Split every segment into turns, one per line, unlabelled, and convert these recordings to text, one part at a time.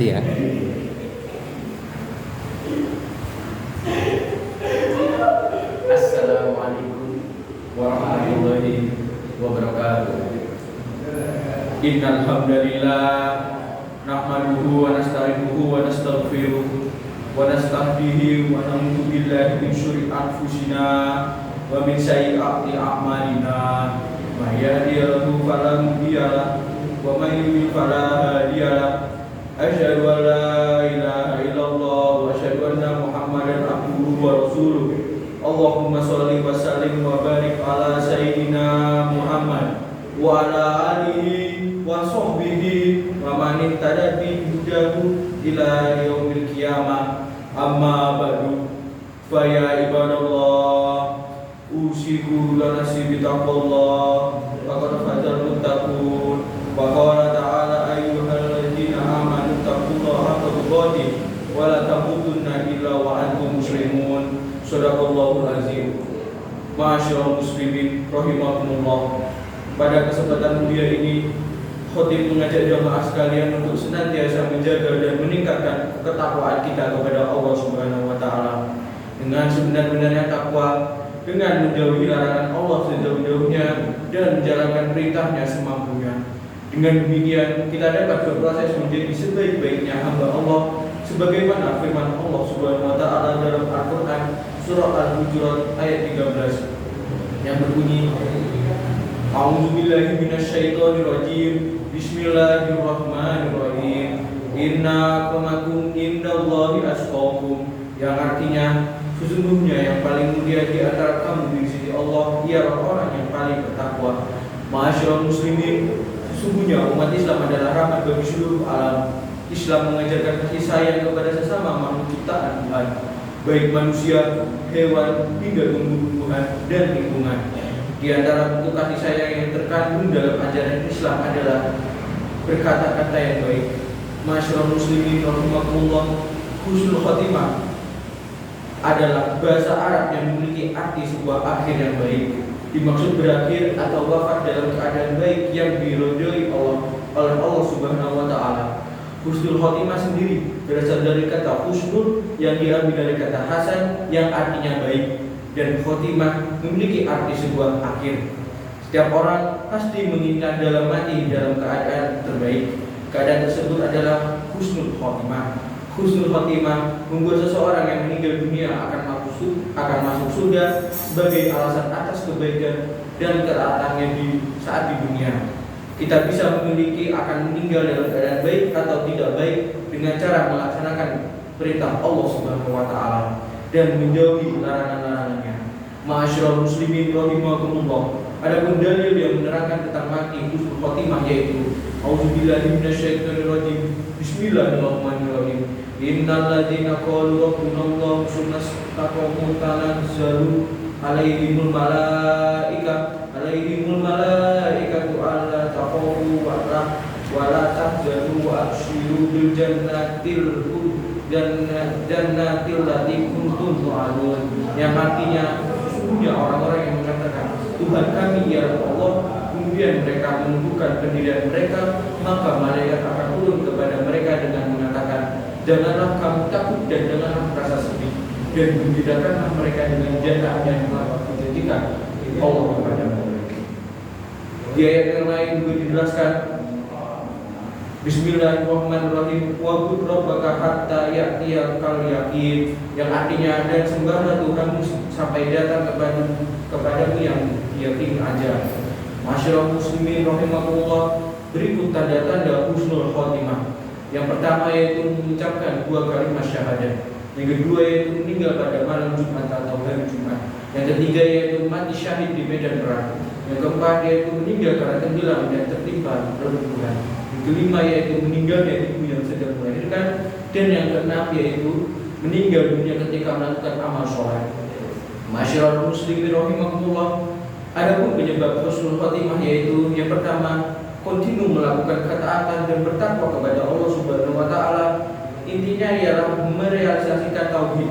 Ya.
Assalamualaikum warahmatullahi wabarakatuh. Innal hamdalillah nahmaduhu wa nasta'inuhu wa nastaghfiruh wa nastahdihi wa na'udzu billahi min syururi anfusina wa min sayyiati a'malina. May yahdihillahu fala mudilla lahu wa may yudlil fala hadiya lahu. Asyhadu an la ilaha illallah wa asyhadu anna Muhammadan abduhu wa rasuluh. Allahumma sholli wa sallim wa barik ala sayyidina Muhammad wa ala alihi wa sahbihi wa man ihtada bi hudahu ila yaumil qiyamah. Amma ba'du. Fa ya ibadallah, usiku wa nafsi bi taqwallah. Faqad fazal muttaqun. Wa qala ta'ala ayyuhalladzina amanu taqullaha haqqa tuqatih wa la tamutunna illa wa antum muslimun. Shadaqallahul azim. Ma'asyiral muslimin rahimakumullah. Pada kesempatan mulia ini, khotib mengajak jamaah sekalian untuk senantiasa menjaga dan meningkatkan ketakwaan kita kepada Allah Subhanahu wa taala. Dengan sebenar-benarnya takwa, dengan menjauhi larangan Allah sejauh-jauhnya dan menjalankan perintahnya semampunya. Dengan demikian kita dapat berproses menjadi sebaik-baiknya hamba Allah, sebagaimana firman Allah Subhanahu wa taala dalam Al-Qur'an surah Al-Hujurat ayat 13 yang berbunyi, A'udzubillahi minasyaitonir rajim. Bismillahirrahmanirrahim. Inna akramakum indallahi atqakum. Yang artinya, sesungguhnya yang paling mulia di antara kamu di sisi Allah ialah orang yang paling bertakwa. Ma'asyiral muslimin, sesungguhnya umat Islam adalah rahmat bagi seluruh alam. Islam mengajarkan kasih sayang kepada sesama makhluk ciptaan Tuhan, baik manusia, hewan, hingga tumbuh-tumbuhan dan lingkungan. Di antara bentuk kasih sayang yang terkandung dalam ajaran Islam adalah berkata-kata yang baik. Ma'asyiral muslimin rahimakumullah, husnul khotimah adalah bahasa Arab yang memiliki arti sebuah akhir yang baik. Dimaksud berakhir atau wafat dalam keadaan baik yang diridhoi oleh Allah Subhanahu wa taala. Husnul khotimah sendiri berasal dari kata husnul yang diambil dari kata hasan yang artinya baik, dan khotimah memiliki arti sebuah akhir. Setiap orang pasti menginginkan dalam mati dalam keadaan terbaik. Keadaan tersebut adalah husnul khotimah. Husnul khotimah membuat seseorang yang meninggal dunia akan masuk surga sebagai alasan atas kebaikan dan ketaatannya di saat di dunia. Kita bisa memiliki akan meninggal dalam keadaan baik atau tidak baik dengan cara melaksanakan perintah Allah Subhanahu wa taala dan menjauhi larangan-larangannya. Ma'asyiral muslimin rahimakumullah. Adapun dalil yang menerangkan tentang mati husnul khotimah yaitu A'udzubillahi minasyaitonir rajim. Bismillahirrahmanirrahim. Innal ladzina qalu rabbunallahu tsumma istaqamu tanazzalu alaihimul malaikatu alla takhafu wa la tahzanu wa abshiru bil jannatil lati kuntum tu'adun. Yang artinya, sesungguhnya orang-orang yang mengatakan Tuhan kami ialah Allah, kemudian mereka menundukkan pendirian mereka, maka malaikat akan turun kepada mereka dengan mengatakan, janganlah kamu takut dan janganlah merasa sedih, dan gembirakanlah mereka dengan jannah yang telah dijanjikan Allah kepada mereka. Di ayat yang lain juga dijelaskan, Bismillahirrahmanirrahim. Wa'bud rabbaka hatta ya'tiyakal yaqin. Yang artinya, dan sembahlah Tuhanmu sampai datang kepadamu yang yakin aja. Ma'asyiral muslimin rahimakumullah. Berikut tanda-tanda husnul khotimah. Yang pertama yaitu mengucapkan 2 kalimat syahadat. Yang kedua yaitu meninggal pada malam Jumat atau hari Jumat. Yang ketiga yaitu mati syahid di medan perang. Yang keempat yaitu meninggal karena tenggelam dan tertimpa reruntuhan. Yang kelima yaitu meninggalnya ibu yang sedang melahirkan. Dan yang keenam yaitu meninggal dunia ketika melakukan amal soleh. Ma'asyiral muslimin rahimakumullah. Adapun penyebab husnul khotimah yaitu yang pertama, kontinu melakukan ketaatan dan bertakwa kepada Allah Subhanahu wa taala. Intinya ialah merealisasikan tauhid,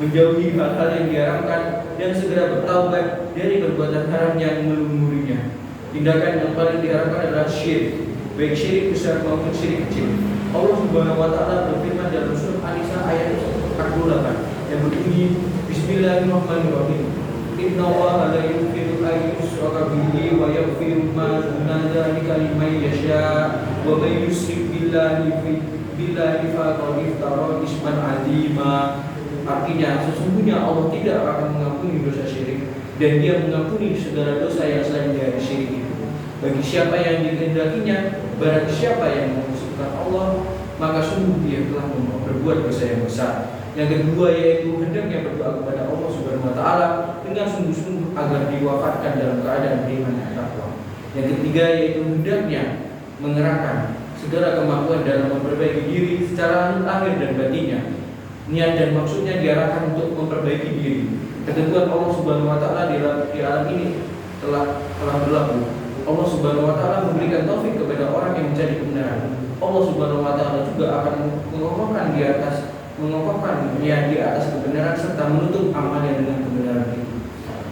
menjauhi hal-hal yang diharamkan dan segera bertaubat dari perbuatan haram yang melumurinya. Tindakan yang paling diharamkan adalah syirik, baik syirik besar maupun syirik kecil. Allah Subhanahu wa taala berfirman dalam surat An-Nisa ayat 48 yang berbunyi Bismillahirrahmanirrahim. Innallaha la yaghfiru an yushraka bihi wa yaghfiru ma duna dzalika liman yasha wa may yusyrik billahi faqad iftara isman 'azima. Artinya sesungguhnya Allah tidak akan mengampuni dosa syirik dan Dia mengampuni segala dosa yang selain dari syirik itu. Bagi siapa yang dikehendakinya, barang siapa yang mengusulkan Allah, maka sungguh dia telah berbuat dosa yang besar. Yang kedua yaitu hendaknya berdoa kepada Allah Subhanahu wa taala dengan sungguh-sungguh agar diwafatkan dalam keadaan beriman dan takwa. Yang ketiga yaitu hendaknya mengerahkan segala kemampuan dalam memperbaiki diri secara lahir dan batinnya. Niat dan maksudnya diarahkan untuk memperbaiki diri. Ketentuan Allah Subhanahu wa taala di alam ini telah berlaku. Allah Subhanahu wa taala memberikan taufik kepada orang yang mencari kebenaran. Allah Subhanahu wa taala juga akan mengokohkan niat di atas kebenaran serta menutup amalnya dengan kebenaran itu.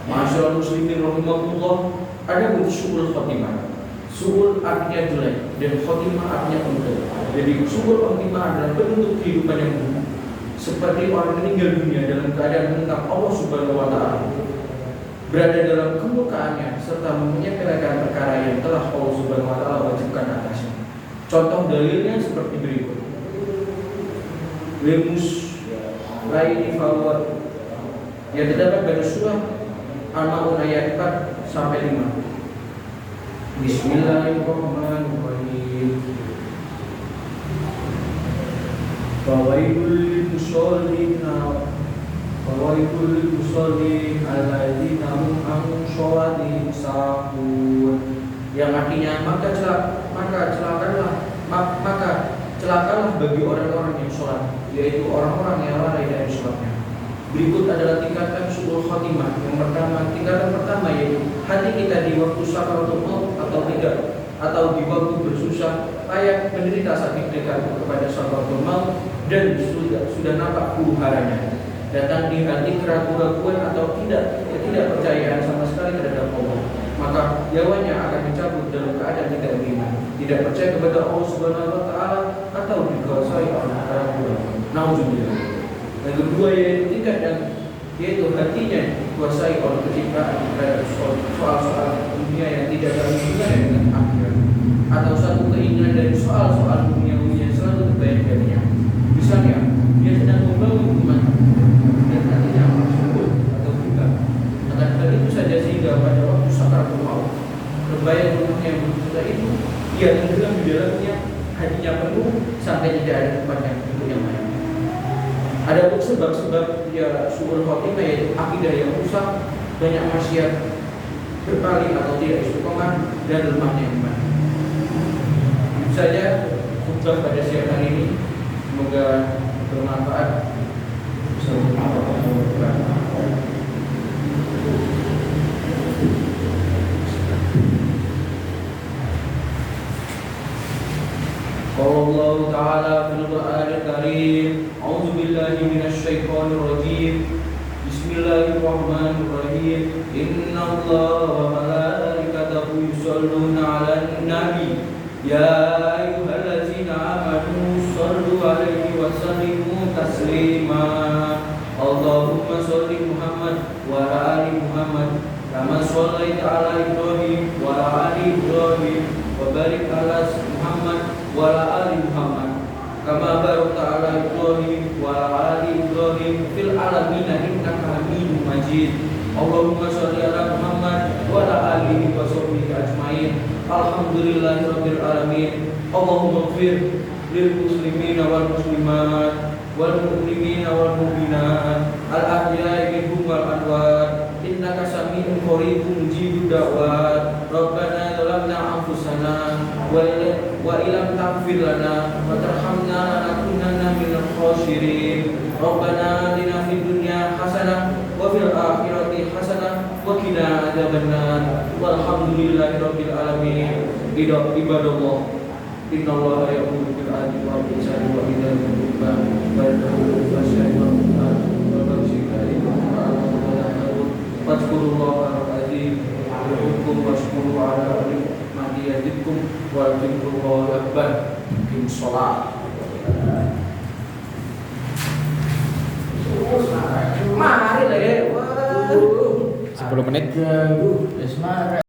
Masyaallah muslimin rahimakumullah, ada su'ul khotimah. Su'ul artinya jelek dan khotimah artinya penutup. Jadi su'ul khotimah adalah penutup kehidupan yang buruk. Seperti orang meninggal dunia dalam keadaan menentang Allah Subhanahu wa taala, berada dalam kemurkaannya serta menyepelekan perkara yang telah Allah Subhanahu wa taala wajibkan atasnya. Contoh dalilnya seperti berikut. Lemus laini fawad yang terdapat pada surah Al-Maun ayat 4 sampai 5. Bismillahirrahmanirrahim. Fawailul musallin alladzina hum an sholatihim sahun, yang artinya maka celakalah bagi orang-orang yang sholat, yaitu orang-orang yang lalai dari sholatnya. Berikut adalah tingkatan su'ul khotimah. Tingkatan pertama yaitu hati kita di waktu sakaratul maut atau di waktu bersusah payah menderita sakit dekat kepada sakaratul maut dan sudah nampak huru-haranya. Datang di hati keraguan atau ketidakpercayaan sama sekali terhadap Allah, maka nyawanya akan dicabut dalam keadaan tidak beriman, tidak percaya kepada Allah Subhanahu wa taala atau dikuasai oleh keraguan. Nauzubillah. Yang kedua yaitu hatinya dikuasai oleh kecintaan terhadap soal-soal dunia yang tidak ada hubungannya dengan akhirat, atau satu keinginan dari soal-soal dunia yang selalu terbayang darinya. Misalnya dia sedang membangun rumah dan hatinya tersebut atau bukan akan hal itu saja, sehingga pada waktu sakaratul maut terbayang rumahnya yang berduka itu, dia tenggelam di dalamnya, hatinya penuh sampai tidak ada tempatnya untuk yang lain. Ada sebab-sebab dia su'ul khotimah yaitu akidah yang rusak, banyak maksiat, berpaling atau tidak istiqomah, dan lemahnya iman. Itu saja khutbah pada siang hari ini. Semoga bermanfaat. Allah Ta'ala fil Qur'anil Karim. A'udzu billahi minasy syaithanir rajim. Bismillahirrahmanirrahim. Innallaha wa malaikatahu yusholluna 'alan nabi. Ya ayyuhallazina amanu shallu 'alaihi wa sallimu taslima. Allahumma shalli Muhammad wa ala ali Muhammad kama shallaita 'ala Ibrahim wa ala ali Ibrahim wa barik 'ala Muhammad wa ala ali Muhammad kama barakta 'ala Ibrahim wa ala ali Ibrahim fil alamin innaka Hamidum Majid. Allahumma shalli 'ala Muhammad wa ala alihi wa sahbihi ajmain. Alhamdulillahirabbil alamin. Allahumma ighfir lil muslimina wal muslimat wal mu'minina wal mu'minat al ahya'i minhum wal amwat innaka sami'un qaribun mujibud da'wat. Rabbana zalamna anfusana wa illam taghfir lana wa tarhamna lanakunanna minal khasirin. Rabbana atina fid dunya hasanah wa fil akhirati hasanah wa qina adzabannar. Walhamdulillahirabbil alamin. Ibadallah, innallaha ya'muru bil 'adli wal ihsani wa ita'i dzil qurba wa yanha 'anil fahsya'i wal munkar wal baghi fadhkurullaha al-'azim yadhkurkum washkuru 'ala ni'matihi yazidkum wa dzikrullahi akbar. Sholat.
40 menit.
Jago, Esmara.